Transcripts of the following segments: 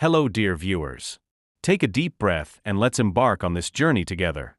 Hello, dear viewers. Take a deep breath and let's embark on this journey together.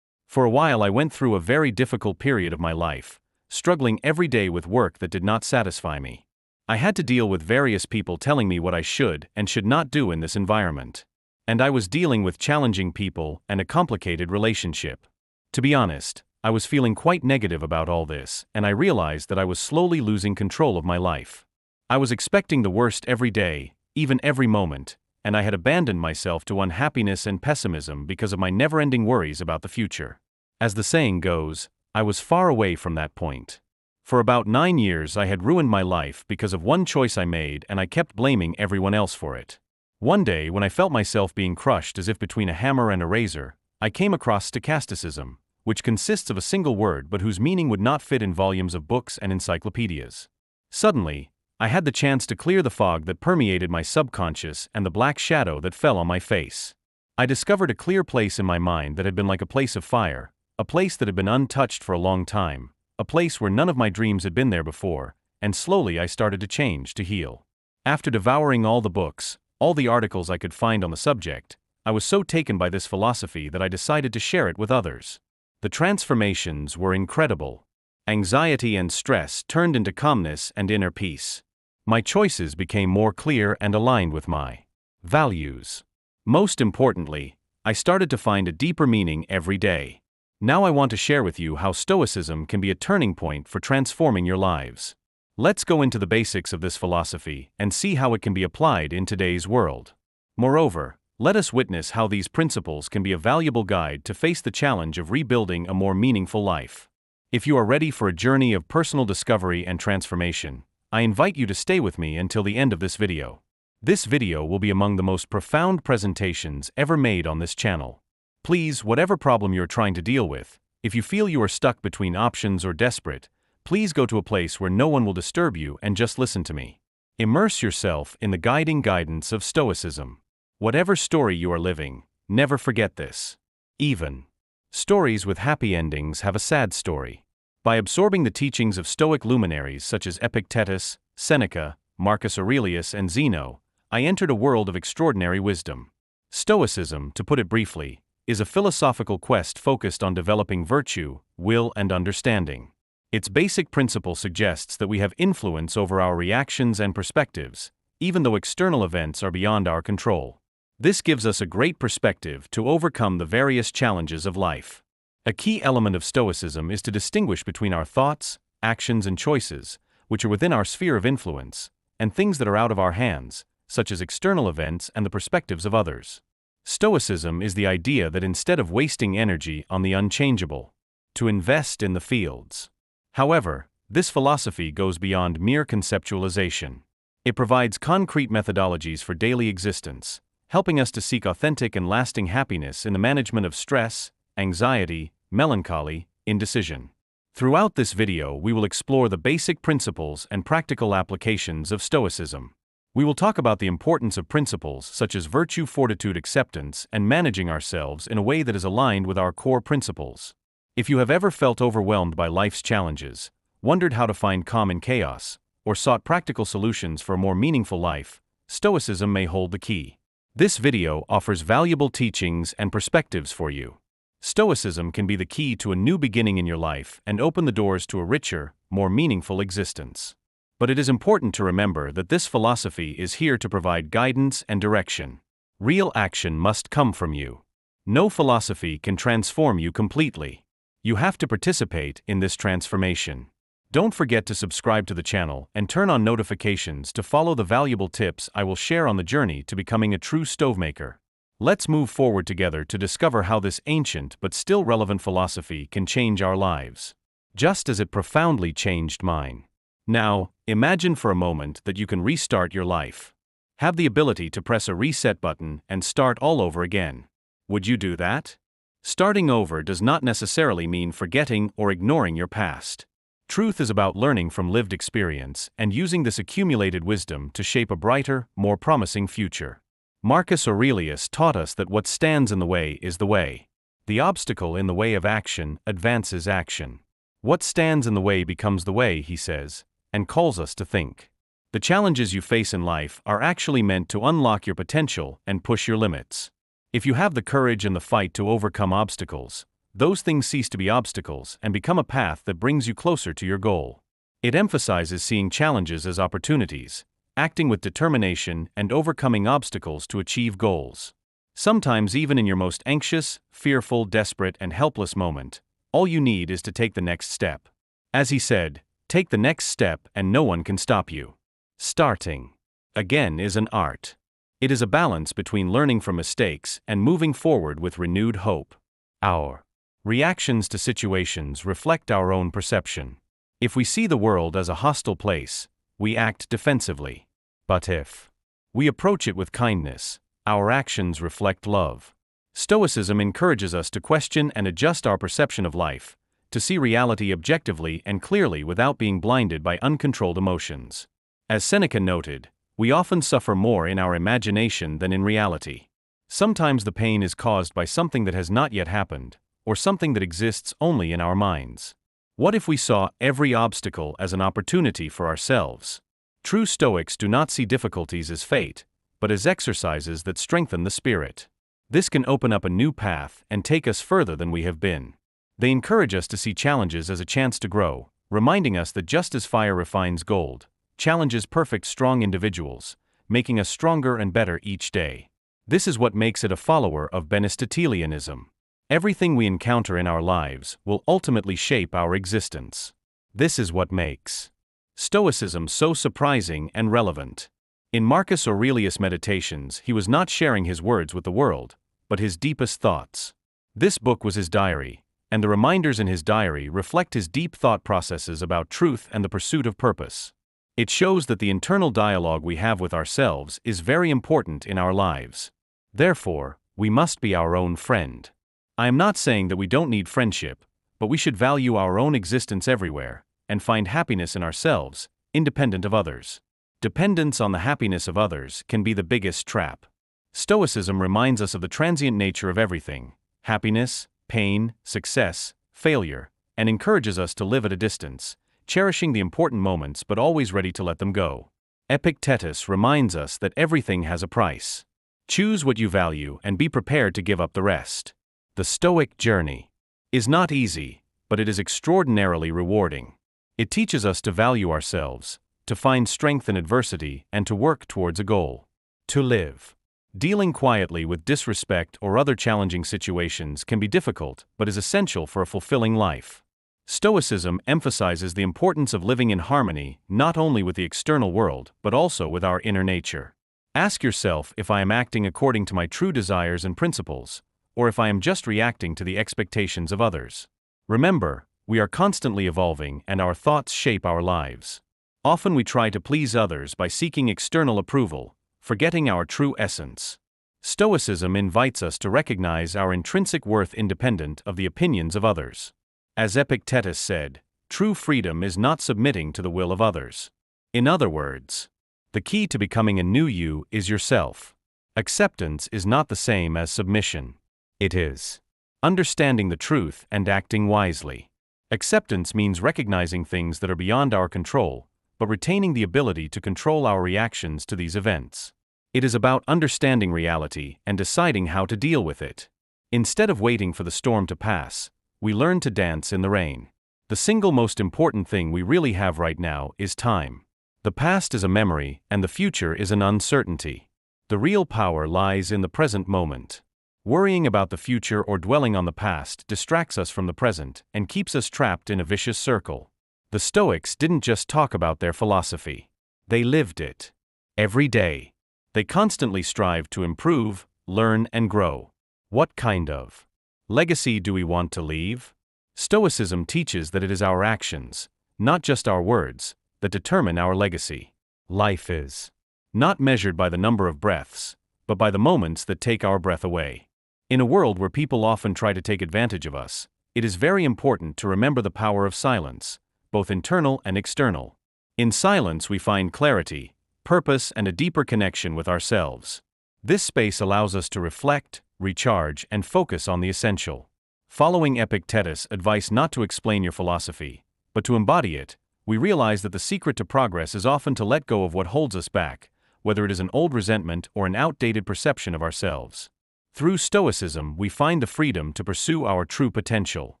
For a while, I went through a very difficult period of my life, struggling every day with work that did not satisfy me. I had to deal with various people telling me what I should and should not do in this environment. And I was dealing with challenging people and a complicated relationship. To be honest, I was feeling quite negative about all this, and I realized that I was slowly losing control of my life. I was expecting the worst every day, even every moment, and I had abandoned myself to unhappiness and pessimism because of my never-ending worries about the future. As the saying goes, I was far away from that point. For about 9 years I had ruined my life because of one choice I made, and I kept blaming everyone else for it. One day, when I felt myself being crushed as if between a hammer and a razor, I came across Stoicism, which consists of a single word but whose meaning would not fit in volumes of books and encyclopedias. Suddenly, I had the chance to clear the fog that permeated my subconscious and the black shadow that fell on my face. I discovered a clear place in my mind that had been like a place of fire, a place that had been untouched for a long time, a place where none of my dreams had been there before, and slowly I started to change, to heal. After devouring all the books, all the articles I could find on the subject, I was so taken by this philosophy that I decided to share it with others. The transformations were incredible. Anxiety and stress turned into calmness and inner peace. My choices became more clear and aligned with my values. Most importantly, I started to find a deeper meaning every day. Now I want to share with you how Stoicism can be a turning point for transforming your lives. Let's go into the basics of this philosophy and see how it can be applied in today's world. Moreover, let us witness how these principles can be a valuable guide to face the challenge of rebuilding a more meaningful life. If you are ready for a journey of personal discovery and transformation, I invite you to stay with me until the end of this video. This video will be among the most profound presentations ever made on this channel. Please, whatever problem you're trying to deal with, if you feel you are stuck between options or desperate, please go to a place where no one will disturb you and just listen to me. Immerse yourself in the guiding guidance of Stoicism. Whatever story you are living, never forget this. Even stories with happy endings have a sad story. By absorbing the teachings of Stoic luminaries such as Epictetus, Seneca, Marcus Aurelius, and Zeno, I entered a world of extraordinary wisdom. Stoicism, to put it briefly, is a philosophical quest focused on developing virtue, will, and understanding. Its basic principle suggests that we have influence over our reactions and perspectives, even though external events are beyond our control. This gives us a great perspective to overcome the various challenges of life. A key element of Stoicism is to distinguish between our thoughts, actions, and choices, which are within our sphere of influence, and things that are out of our hands, such as external events and the perspectives of others. Stoicism is the idea that instead of wasting energy on the unchangeable, to invest in the fields. However, this philosophy goes beyond mere conceptualization. It provides concrete methodologies for daily existence, helping us to seek authentic and lasting happiness in the management of stress, anxiety, melancholy, indecision. Throughout this video, we will explore the basic principles and practical applications of Stoicism. We will talk about the importance of principles such as virtue, fortitude, acceptance, and managing ourselves in a way that is aligned with our core principles. If you have ever felt overwhelmed by life's challenges, wondered how to find calm in chaos, or sought practical solutions for a more meaningful life, Stoicism may hold the key. This video offers valuable teachings and perspectives for you. Stoicism can be the key to a new beginning in your life and open the doors to a richer, more meaningful existence. But it is important to remember that this philosophy is here to provide guidance and direction. Real action must come from you. No philosophy can transform you completely. You have to participate in this transformation. Don't forget to subscribe to the channel and turn on notifications to follow the valuable tips I will share on the journey to becoming a true stovemaker. Let's move forward together to discover how this ancient but still relevant philosophy can change our lives, just as it profoundly changed mine. Now, imagine for a moment that you can restart your life. Have the ability to press a reset button and start all over again. Would you do that? Starting over does not necessarily mean forgetting or ignoring your past. Truth is about learning from lived experience and using this accumulated wisdom to shape a brighter, more promising future. Marcus Aurelius taught us that what stands in the way is the way. The obstacle in the way of action advances action. What stands in the way becomes the way, he says, and calls us to think. The challenges you face in life are actually meant to unlock your potential and push your limits. If you have the courage and the fight to overcome obstacles, those things cease to be obstacles and become a path that brings you closer to your goal. It emphasizes seeing challenges as opportunities, acting with determination, and overcoming obstacles to achieve goals. Sometimes, even in your most anxious, fearful, desperate, and helpless moment, all you need is to take the next step. As he said, take the next step and no one can stop you. Starting, again, is an art. It is a balance between learning from mistakes and moving forward with renewed hope. Our reactions to situations reflect our own perception. If we see the world as a hostile place, we act defensively. But if we approach it with kindness, our actions reflect love. Stoicism encourages us to question and adjust our perception of life, to see reality objectively and clearly without being blinded by uncontrolled emotions. As Seneca noted, we often suffer more in our imagination than in reality. Sometimes the pain is caused by something that has not yet happened, or something that exists only in our minds. What if we saw every obstacle as an opportunity for ourselves? True Stoics do not see difficulties as fate, but as exercises that strengthen the spirit. This can open up a new path and take us further than we have been. They encourage us to see challenges as a chance to grow, reminding us that just as fire refines gold, challenges perfect strong individuals, making us stronger and better each day. This is what makes it a follower of Aristotelianism. Everything we encounter in our lives will ultimately shape our existence. This is what makes Stoicism so surprising and relevant. In Marcus Aurelius' Meditations, he was not sharing his words with the world, but his deepest thoughts. This book was his diary, and the reminders in his diary reflect his deep thought processes about truth and the pursuit of purpose. It shows that the internal dialogue we have with ourselves is very important in our lives. Therefore, we must be our own friend. I am not saying that we don't need friendship, but we should value our own existence everywhere, and find happiness in ourselves, independent of others. Dependence on the happiness of others can be the biggest trap. Stoicism reminds us of the transient nature of everything: happiness, pain, success, failure, and encourages us to live at a distance, cherishing the important moments but always ready to let them go. Epictetus reminds us that everything has a price. Choose what you value and be prepared to give up the rest. The Stoic journey is not easy, but it is extraordinarily rewarding. It teaches us to value ourselves, to find strength in adversity, and to work towards a goal. To live. Dealing quietly with disrespect or other challenging situations can be difficult, but is essential for a fulfilling life. Stoicism emphasizes the importance of living in harmony not only with the external world, but also with our inner nature. Ask yourself if I am acting according to my true desires and principles, or if I am just reacting to the expectations of others. Remember, we are constantly evolving and our thoughts shape our lives. Often we try to please others by seeking external approval, forgetting our true essence. Stoicism invites us to recognize our intrinsic worth independent of the opinions of others. As Epictetus said, true freedom is not submitting to the will of others. In other words, the key to becoming a new you is yourself. Acceptance is not the same as submission. It is understanding the truth and acting wisely. Acceptance means recognizing things that are beyond our control, but retaining the ability to control our reactions to these events. It is about understanding reality and deciding how to deal with it. Instead of waiting for the storm to pass, we learn to dance in the rain. The single most important thing we really have right now is time. The past is a memory, and the future is an uncertainty. The real power lies in the present moment. Worrying about the future or dwelling on the past distracts us from the present and keeps us trapped in a vicious circle. The Stoics didn't just talk about their philosophy. They lived it. Every day. They constantly strived to improve, learn, and grow. What kind of legacy do we want to leave? Stoicism teaches that it is our actions, not just our words, that determine our legacy. Life is not measured by the number of breaths, but by the moments that take our breath away. In a world where people often try to take advantage of us, it is very important to remember the power of silence, both internal and external. In silence we find clarity, purpose, and a deeper connection with ourselves. This space allows us to reflect, recharge, and focus on the essential. Following Epictetus' advice not to explain your philosophy, but to embody it, we realize that the secret to progress is often to let go of what holds us back, whether it is an old resentment or an outdated perception of ourselves. Through Stoicism, we find the freedom to pursue our true potential.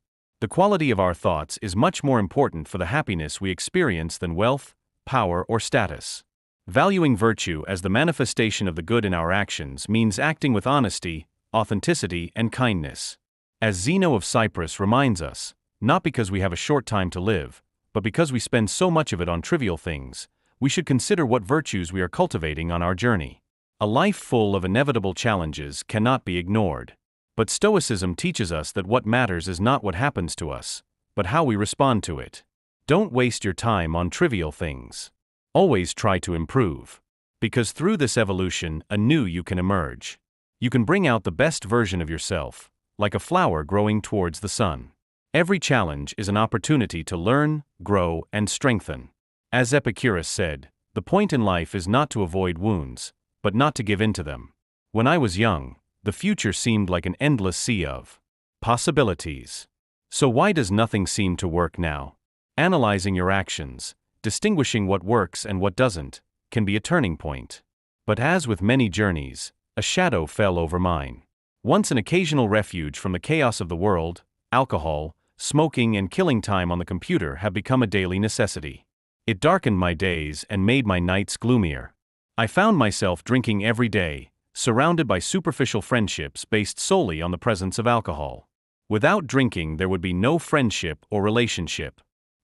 The quality of our thoughts is much more important for the happiness we experience than wealth, power, or status. Valuing virtue as the manifestation of the good in our actions means acting with honesty, authenticity, and kindness. As Zeno of Cyprus reminds us, not because we have a short time to live, but because we spend so much of it on trivial things, we should consider what virtues we are cultivating on our journey. A life full of inevitable challenges cannot be ignored. But Stoicism teaches us that what matters is not what happens to us, but how we respond to it. Don't waste your time on trivial things. Always try to improve. Because through this evolution, anew you can emerge. You can bring out the best version of yourself, like a flower growing towards the sun. Every challenge is an opportunity to learn, grow, and strengthen. As Epicurus said, the point in life is not to avoid wounds, but not to give in to them. When I was young, the future seemed like an endless sea of possibilities. So why does nothing seem to work now? Analyzing your actions, distinguishing what works and what doesn't, can be a turning point. But as with many journeys, a shadow fell over mine. Once an occasional refuge from the chaos of the world, alcohol, smoking, and killing time on the computer have become a daily necessity. It darkened my days and made my nights gloomier. I found myself drinking every day, surrounded by superficial friendships based solely on the presence of alcohol. Without drinking, there would be no friendship or relationship.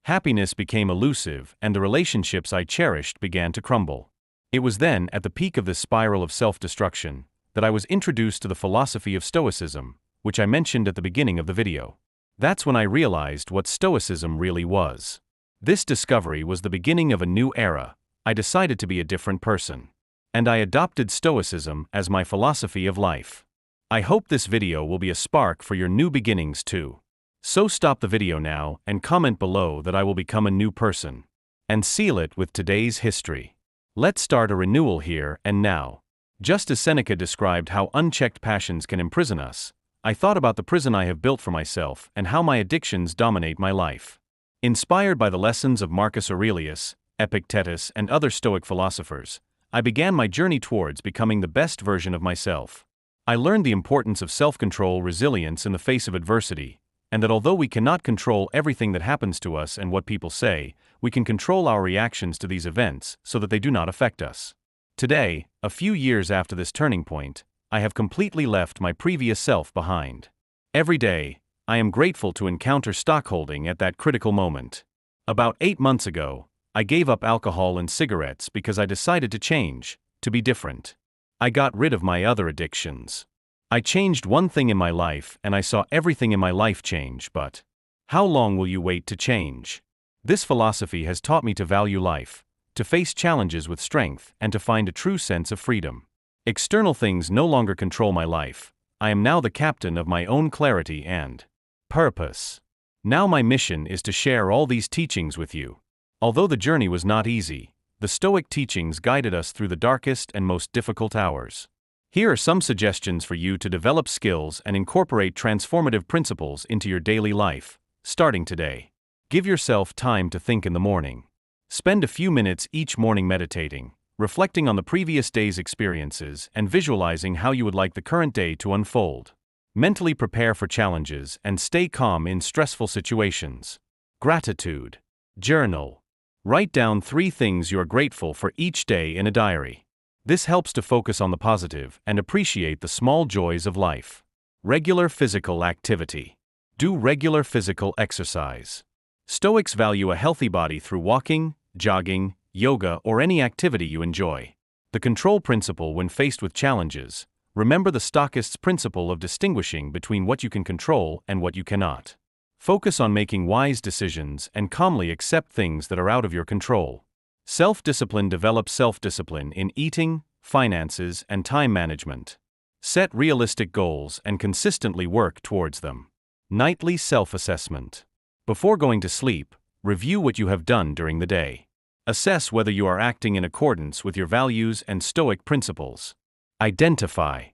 Happiness became elusive, and the relationships I cherished began to crumble. It was then, at the peak of this spiral of self-destruction, that I was introduced to the philosophy of Stoicism, which I mentioned at the beginning of the video. That's when I realized what Stoicism really was. This discovery was the beginning of a new era. I decided to be a different person. And I adopted Stoicism as my philosophy of life. I hope this video will be a spark for your new beginnings too. So stop the video now and comment below that I will become a new person. And seal it with today's history. Let's start a renewal here and now. Just as Seneca described how unchecked passions can imprison us, I thought about the prison I have built for myself and how my addictions dominate my life. Inspired by the lessons of Marcus Aurelius, Epictetus, and other Stoic philosophers, I began my journey towards becoming the best version of myself. I learned the importance of self-control, resilience in the face of adversity, and that although we cannot control everything that happens to us and what people say, we can control our reactions to these events so that they do not affect us. Today, a few years after this turning point, I have completely left my previous self behind. Every day, I am grateful to encounter stockholding at that critical moment. About 8 months ago, I gave up alcohol and cigarettes because I decided to change, to be different. I got rid of my other addictions. I changed one thing in my life and I saw everything in my life change, but how long will you wait to change? This philosophy has taught me to value life, to face challenges with strength, and to find a true sense of freedom. External things no longer control my life. I am now the captain of my own clarity and purpose. Now my mission is to share all these teachings with you. Although the journey was not easy, the Stoic teachings guided us through the darkest and most difficult hours. Here are some suggestions for you to develop skills and incorporate transformative principles into your daily life, starting today. Give yourself time to think in the morning. Spend a few minutes each morning meditating, reflecting on the previous day's experiences and visualizing how you would like the current day to unfold. Mentally prepare for challenges and stay calm in stressful situations. Gratitude. Journal. Write down 3 things you are grateful for each day in a diary. This helps to focus on the positive and appreciate the small joys of life. Regular physical activity. Do regular physical exercise. Stoics value a healthy body through walking, jogging, yoga, or any activity you enjoy. The control principle when faced with challenges. Remember the Stoics' principle of distinguishing between what you can control and what you cannot. Focus on making wise decisions and calmly accept things that are out of your control. Self-discipline. Develop self-discipline in eating, finances, and time management. Set realistic goals and consistently work towards them. Nightly self-assessment. Before going to sleep, review what you have done during the day. Assess whether you are acting in accordance with your values and Stoic principles. Identify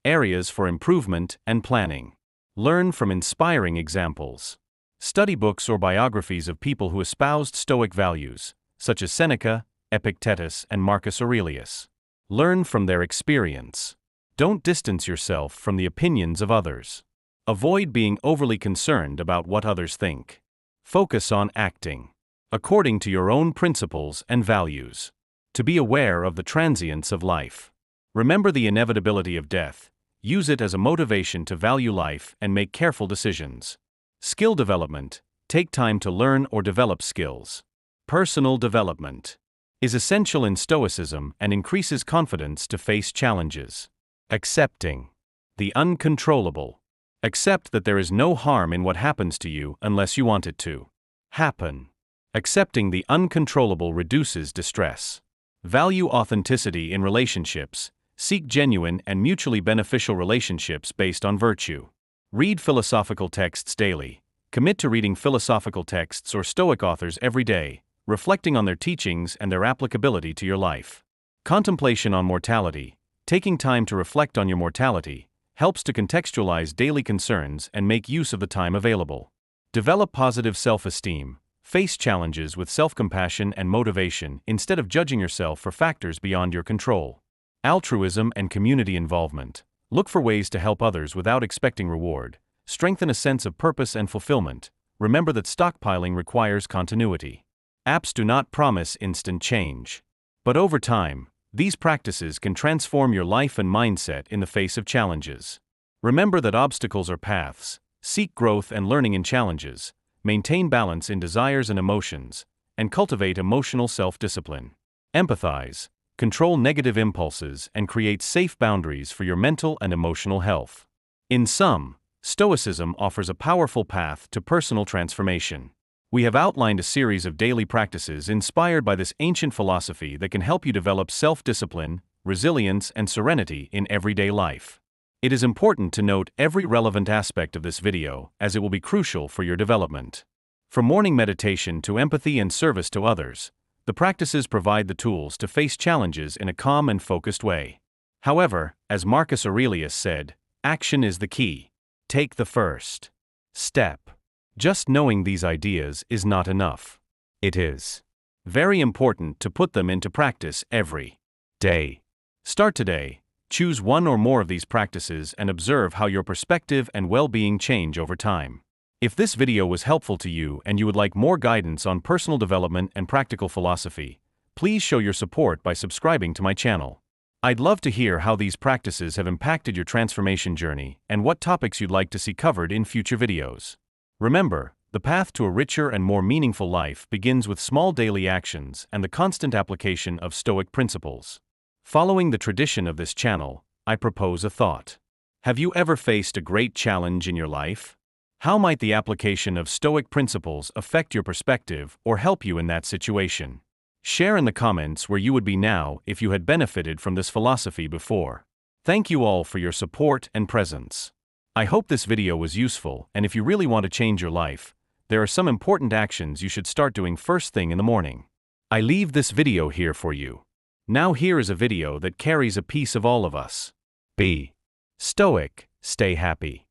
areas for improvement and planning. Learn from inspiring examples. Study books or biographies of people who espoused Stoic values, such as Seneca, Epictetus, and Marcus Aurelius. Learn from their experience. Don't distance yourself from the opinions of others. Avoid being overly concerned about what others think. Focus on acting according to your own principles and values. To be aware of the transience of life. Remember the inevitability of death. Use it as a motivation to value life and make careful decisions. Skill development. Take time to learn or develop skills. Personal development is essential in Stoicism and increases confidence to face challenges. Accepting the uncontrollable. Accept that there is no harm in what happens to you unless you want it to happen. Accepting the uncontrollable reduces distress. Value authenticity in relationships. Seek genuine and mutually beneficial relationships based on virtue. Read philosophical texts daily. Commit to reading philosophical texts or Stoic authors every day, reflecting on their teachings and their applicability to your life. Contemplation on mortality. Taking time to reflect on your mortality helps to contextualize daily concerns and make use of the time available. Develop positive self-esteem. Face challenges with self-compassion and motivation instead of judging yourself for factors beyond your control. Altruism and community involvement. Look for ways to help others without expecting reward. Strengthen a sense of purpose and fulfillment. Remember that stockpiling requires continuity. Apps do not promise instant change. But over time, these practices can transform your life and mindset in the face of challenges. Remember that obstacles are paths. Seek growth and learning in challenges. Maintain balance in desires and emotions, and cultivate emotional self-discipline. Empathize. Control negative impulses and create safe boundaries for your mental and emotional health. In sum, Stoicism offers a powerful path to personal transformation. We have outlined a series of daily practices inspired by this ancient philosophy that can help you develop self-discipline, resilience, and serenity in everyday life. It is important to note every relevant aspect of this video, as it will be crucial for your development. From morning meditation to empathy and service to others, the practices provide the tools to face challenges in a calm and focused way. However, as Marcus Aurelius said, action is the key. Take the first step. Just knowing these ideas is not enough. It is very important to put them into practice every day. Start today. Choose one or more of these practices and observe how your perspective and well-being change over time. If this video was helpful to you and you would like more guidance on personal development and practical philosophy, please show your support by subscribing to my channel. I'd love to hear how these practices have impacted your transformation journey and what topics you'd like to see covered in future videos. Remember, the path to a richer and more meaningful life begins with small daily actions and the constant application of Stoic principles. Following the tradition of this channel, I propose a thought. Have you ever faced a great challenge in your life? How might the application of Stoic principles affect your perspective or help you in that situation? Share in the comments where you would be now if you had benefited from this philosophy before. Thank you all for your support and presence. I hope this video was useful, and if you really want to change your life, there are some important actions you should start doing first thing in the morning. I leave this video here for you. Now here is a video that carries a piece of all of us. Be Stoic, stay happy.